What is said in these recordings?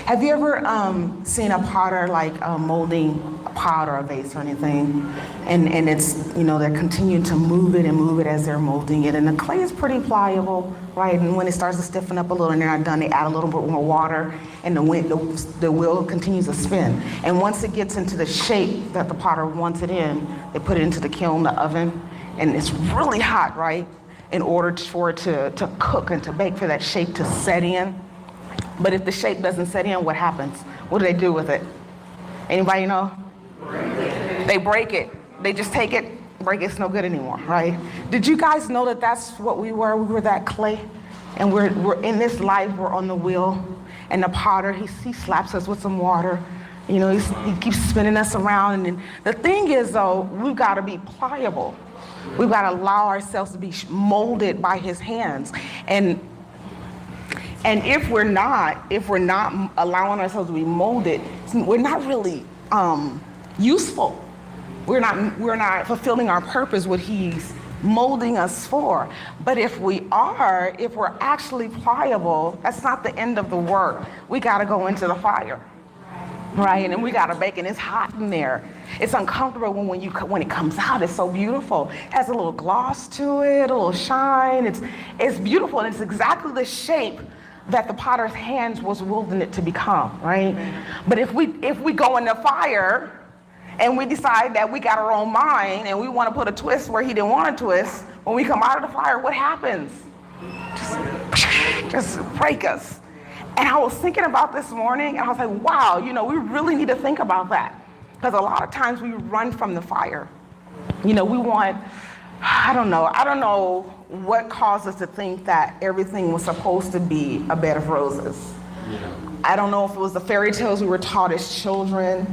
Have you ever seen a potter like molding a pot or a vase or anything, and it's, they're continuing to move it as they're molding it, and the clay is pretty pliable, right? And when it starts to stiffen up a little and they're not done, they add a little bit more water, and the wheel continues to spin. And once it gets into the shape that the potter wants it in, they put it into the kiln, the oven, and it's really hot, right? In order for it to cook and to bake, for that shape to set in. But if the shape doesn't set in, what happens? What do they do with it? Anybody know? They break it. They just take it, break it, it's no good anymore, right? Did you guys know that that's what we were? We were that clay. And we're in this life, we're on the wheel. And the potter, he slaps us with some water. He keeps spinning us around. And the thing is, though, we've got to be pliable. We've got to allow ourselves to be molded by his hands. And if we're not allowing ourselves to be molded, we're not really useful. We're not fulfilling our purpose, what he's molding us for. But if we're actually pliable, that's not the end of the work. We got to go into the fire, right? And we got to bake, and it's hot in there. It's uncomfortable when it comes out. It's so beautiful. It has a little gloss to it, a little shine. It's beautiful, and it's exactly the shape that the potter's hands was willing it to become, right? But if we go in the fire and we decide that we got our own mind and we want to put a twist where he didn't want a twist, when we come out of the fire, what happens? Just break us. And I was thinking about this morning, and I was like, wow, we really need to think about that. Because a lot of times we run from the fire. We want, I don't know what caused us to think that everything was supposed to be a bed of roses. Yeah. I don't know if it was the fairy tales we were taught as children,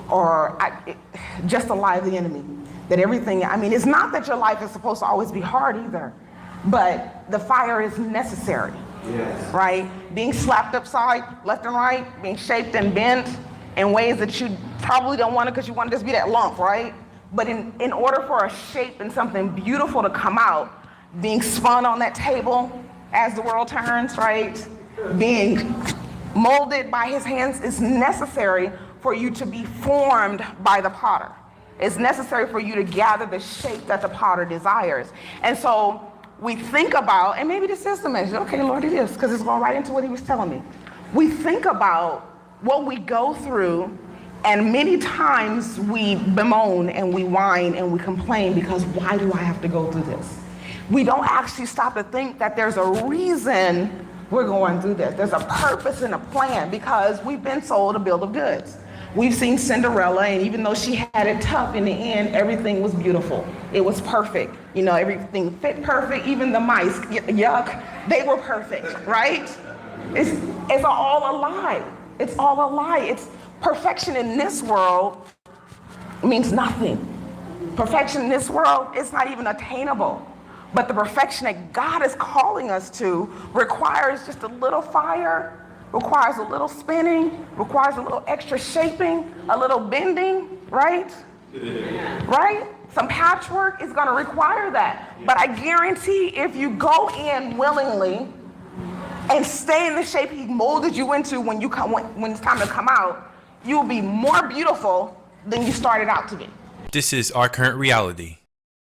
or just a lie of the enemy. That everything, it's not that your life is supposed to always be hard either, but the fire is necessary. Yes. Right? Being slapped upside, left and right, being shaped and bent in ways that you probably don't want to, because you want to just be that lump, right? But in order for a shape and something beautiful to come out, being spun on that table as the world turns, right? Being molded by his hands is necessary for you to be formed by the potter. It's necessary for you to gather the shape that the potter desires. And so we think about, and maybe this is the message, okay, Lord, it is, because it's going right into what he was telling me. We think about what we go through, and many times we bemoan and we whine and we complain because why do I have to go through this? We don't actually stop to think that there's a reason we're going through this. There's a purpose and a plan, because we've been sold a bill of goods. We've seen Cinderella, and even though she had it tough, in the end, everything was beautiful. It was perfect. Everything fit perfect. Even the mice, yuck, they were perfect, right? It's all a lie. It's all a lie. It's perfection in this world means nothing. Perfection in this world is not even attainable. But the perfection that God is calling us to requires just a little fire, requires a little spinning, requires a little extra shaping, a little bending, right? Right? Some patchwork is going to require that. But I guarantee if you go in willingly and stay in the shape he molded you into when it's time to come out, you'll be more beautiful than you started out to be. This is our current reality.